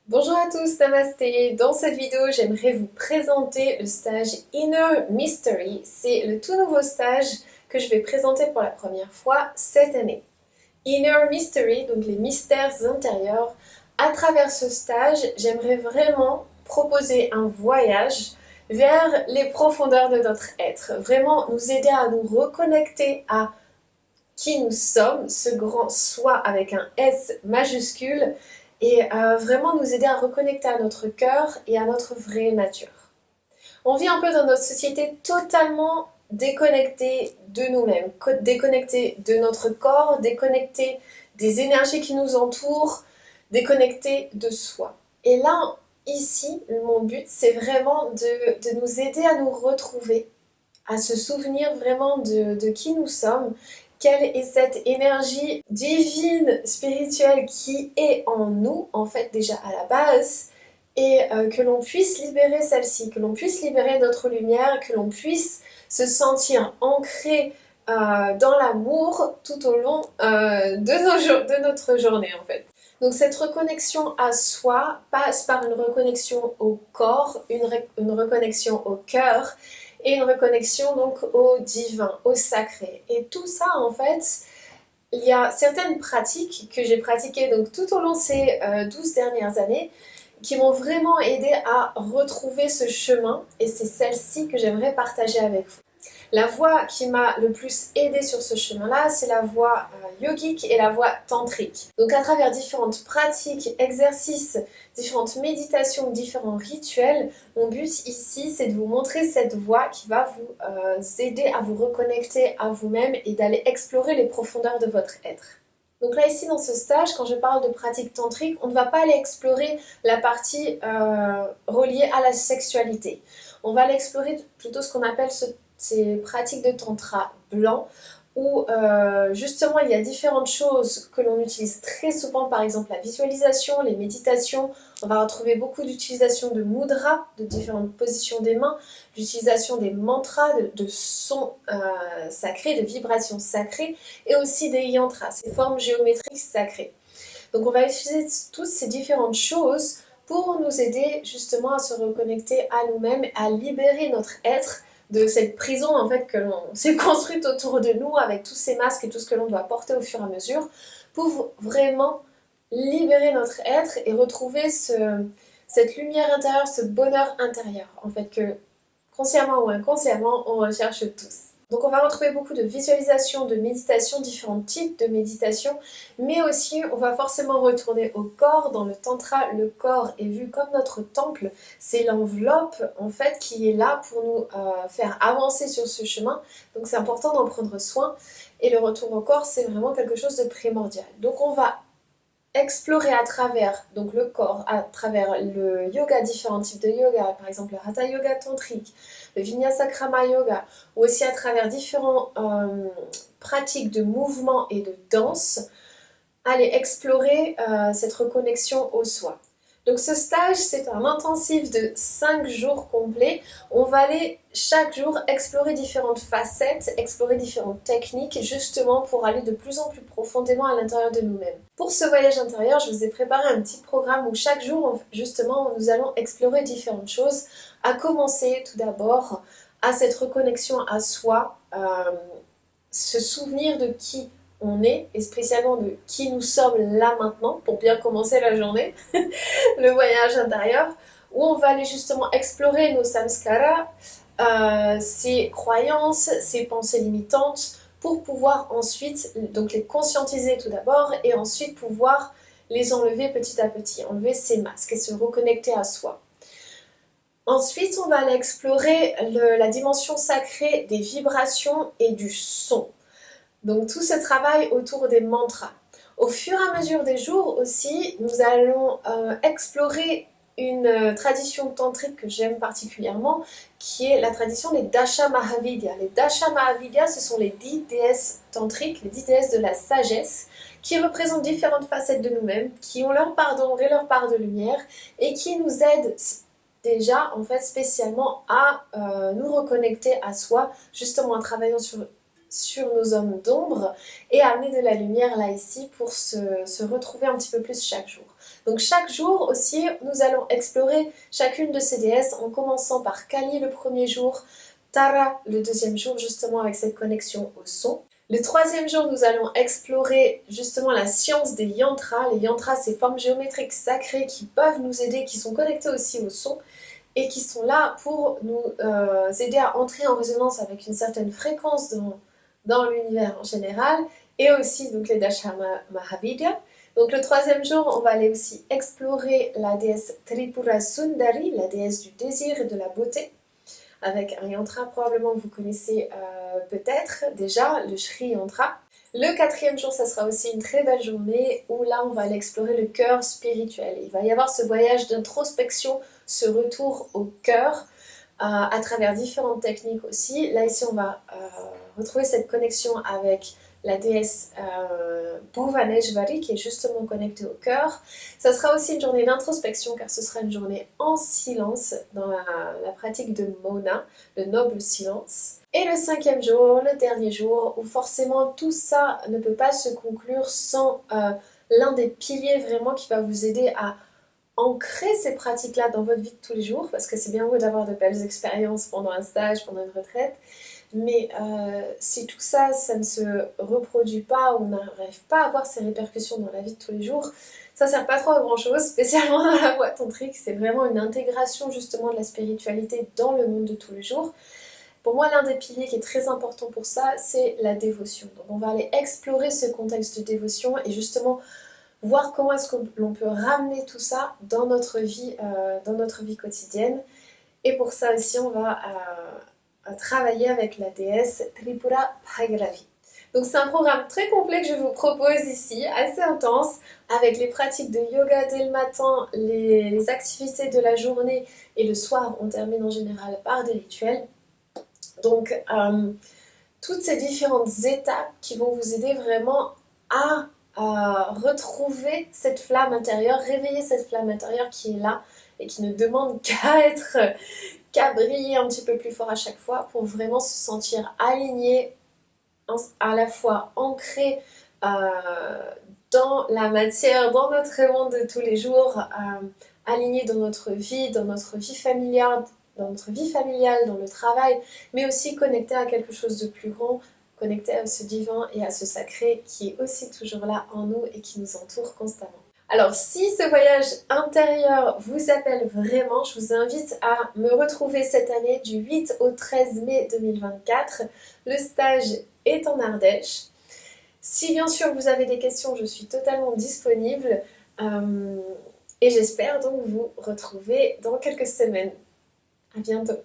Bonjour à tous, Namasté. Dans cette vidéo, j'aimerais vous présenter le stage Inner Mystery. C'est le tout nouveau stage que je vais présenter pour la première fois cette année. Inner Mystery, donc les mystères intérieurs. À travers ce stage, j'aimerais vraiment proposer un voyage vers les profondeurs de notre être. Vraiment nous aider à nous reconnecter à qui nous sommes, ce grand soi avec un S majuscule, et vraiment nous aider à reconnecter à notre cœur et à notre vraie nature. On vit un peu dans notre société totalement déconnectée de nous-mêmes, déconnectée de notre corps, déconnectée des énergies qui nous entourent, déconnectée de soi. Et là, ici, mon but, c'est vraiment de nous aider à nous retrouver, à se souvenir vraiment de qui nous sommes, quelle est cette énergie divine, spirituelle qui est en nous, en fait déjà à la base, et que l'on puisse libérer celle-ci, que l'on puisse libérer notre lumière, que l'on puisse se sentir ancré dans l'amour tout au long de notre journée en fait. Donc cette reconnexion à soi passe par une reconnexion au corps, une reconnexion au cœur, et une reconnexion donc au divin, au sacré. Et tout ça, en fait, il y a certaines pratiques que j'ai pratiquées donc, tout au long de ces 12 dernières années qui m'ont vraiment aidé à retrouver ce chemin, et c'est celle-ci que j'aimerais partager avec vous. La voie qui m'a le plus aidée sur ce chemin-là, c'est la voie yogique et la voie tantrique. Donc à travers différentes pratiques, exercices, différentes méditations, différents rituels, mon but ici, c'est de vous montrer cette voie qui va vous aider à vous reconnecter à vous-même et d'aller explorer les profondeurs de votre être. Donc là ici dans ce stage, quand je parle de pratique tantrique, on ne va pas aller explorer la partie reliée à la sexualité. On va aller explorer plutôt ce qu'on appelle ces pratiques de tantra blanc où justement il y a différentes choses que l'on utilise très souvent, par exemple la visualisation, les méditations. On va retrouver beaucoup d'utilisation de mudras, de différentes positions des mains, l'utilisation des mantras, de sons sacrés, de vibrations sacrées, et aussi des yantras, ces formes géométriques sacrées. Donc on va utiliser toutes ces différentes choses pour nous aider justement à se reconnecter à nous-mêmes, à libérer notre être de cette prison en fait que l'on s'est construite autour de nous avec tous ces masques et tout ce que l'on doit porter au fur et à mesure pour vraiment libérer notre être et retrouver cette lumière intérieure, ce bonheur intérieur en fait que consciemment ou inconsciemment on recherche tous. Donc on va retrouver beaucoup de visualisation, de méditation, différents types de méditation, mais aussi on va forcément retourner au corps. Dans le tantra, le corps est vu comme notre temple, c'est l'enveloppe en fait qui est là pour nous faire avancer sur ce chemin, donc c'est important d'en prendre soin, et le retour au corps c'est vraiment quelque chose de primordial. Donc on va explorer à travers donc le corps, à travers le yoga, différents types de yoga, par exemple le Hatha Yoga tantrique, le Vinyasa Krama Yoga, ou aussi à travers différentes pratiques de mouvement et de danse, aller explorer cette reconnexion au soi. Donc ce stage, c'est un intensif de 5 jours complets. On va aller chaque jour explorer différentes facettes, explorer différentes techniques, justement pour aller de plus en plus profondément à l'intérieur de nous-mêmes. Pour ce voyage intérieur, je vous ai préparé un petit programme où chaque jour, justement, nous allons explorer différentes choses. À commencer tout d'abord à cette reconnexion à soi, se souvenir de qui on est, et spécialement de qui nous sommes là maintenant pour bien commencer la journée, le voyage intérieur, où on va aller justement explorer nos samskaras, ses croyances, ses pensées limitantes, pour pouvoir ensuite donc les conscientiser tout d'abord et ensuite pouvoir les enlever petit à petit, enlever ces masques et se reconnecter à soi. Ensuite, on va aller explorer la dimension sacrée des vibrations et du son. Donc tout ce travail autour des mantras. Au fur et à mesure des jours aussi, nous allons explorer une tradition tantrique que j'aime particulièrement, qui est la tradition des Dasha Mahavidya. Les Dasha Mahavidya, ce sont les 10 déesses tantriques, les 10 déesses de la sagesse, qui représentent différentes facettes de nous-mêmes, qui ont leur part d'ombre et leur part de lumière, et qui nous aident déjà en fait spécialement à nous reconnecter à soi, justement en travaillant sur nos zones d'ombre et amener de la lumière là ici pour se retrouver un petit peu plus chaque jour. Donc chaque jour aussi, nous allons explorer chacune de ces déesses en commençant par Kali le premier jour, Tara le deuxième jour, justement avec cette connexion au son. Le troisième jour, nous allons explorer justement la science des yantras. Les yantras, ces formes géométriques sacrées qui peuvent nous aider, qui sont connectées aussi au son et qui sont là pour nous aider à entrer en résonance avec une certaine fréquence dans l'univers en général, et aussi donc les Dasha Mahavidya. Donc le troisième jour, on va aller aussi explorer la déesse Tripura Sundari, la déesse du désir et de la beauté, avec un yantra probablement que vous connaissez peut-être déjà, le Shri Yantra. Le quatrième jour, ça sera aussi une très belle journée où là, on va aller explorer le cœur spirituel. Il va y avoir ce voyage d'introspection, ce retour au cœur à travers différentes techniques aussi. Là, ici, on va retrouver cette connexion avec la déesse Bhuvaneshwari qui est justement connectée au cœur. Ça sera aussi une journée d'introspection car ce sera une journée en silence dans la pratique de Mona, le noble silence. Et le cinquième jour, le dernier jour, où forcément tout ça ne peut pas se conclure sans l'un des piliers vraiment qui va vous aider à ancrer ces pratiques-là dans votre vie de tous les jours, parce que c'est bien beau d'avoir de belles expériences pendant un stage, pendant une retraite, mais si tout ça, ça ne se reproduit pas, ou on n'arrive pas à avoir ces répercussions dans la vie de tous les jours, ça sert pas trop à grand chose, spécialement dans la voie tantrique. C'est vraiment une intégration justement de la spiritualité dans le monde de tous les jours. Pour moi, l'un des piliers qui est très important pour ça, c'est la dévotion. Donc on va aller explorer ce contexte de dévotion et justement voir comment est-ce que l'on peut ramener tout ça dans notre vie quotidienne. Et pour ça aussi, on va travailler avec la déesse Tripura Bhairavi. Donc c'est un programme très complet que je vous propose ici, assez intense, avec les pratiques de yoga dès le matin, les activités de la journée et le soir, on termine en général par des rituels. Donc toutes ces différentes étapes qui vont vous aider vraiment à retrouver cette flamme intérieure, réveiller cette flamme intérieure qui est là et qui ne demande qu'à briller un petit peu plus fort à chaque fois pour vraiment se sentir aligné, à la fois ancré dans la matière, dans notre monde de tous les jours, aligné dans notre vie familiale, dans le travail, mais aussi connecté à quelque chose de plus grand, connecté à ce divin et à ce sacré qui est aussi toujours là en nous et qui nous entoure constamment. Alors si ce voyage intérieur vous appelle vraiment, je vous invite à me retrouver cette année du 8 au 13 mai 2024. Le stage est en Ardèche. Si bien sûr vous avez des questions, je suis totalement disponible et j'espère donc vous retrouver dans quelques semaines. À bientôt.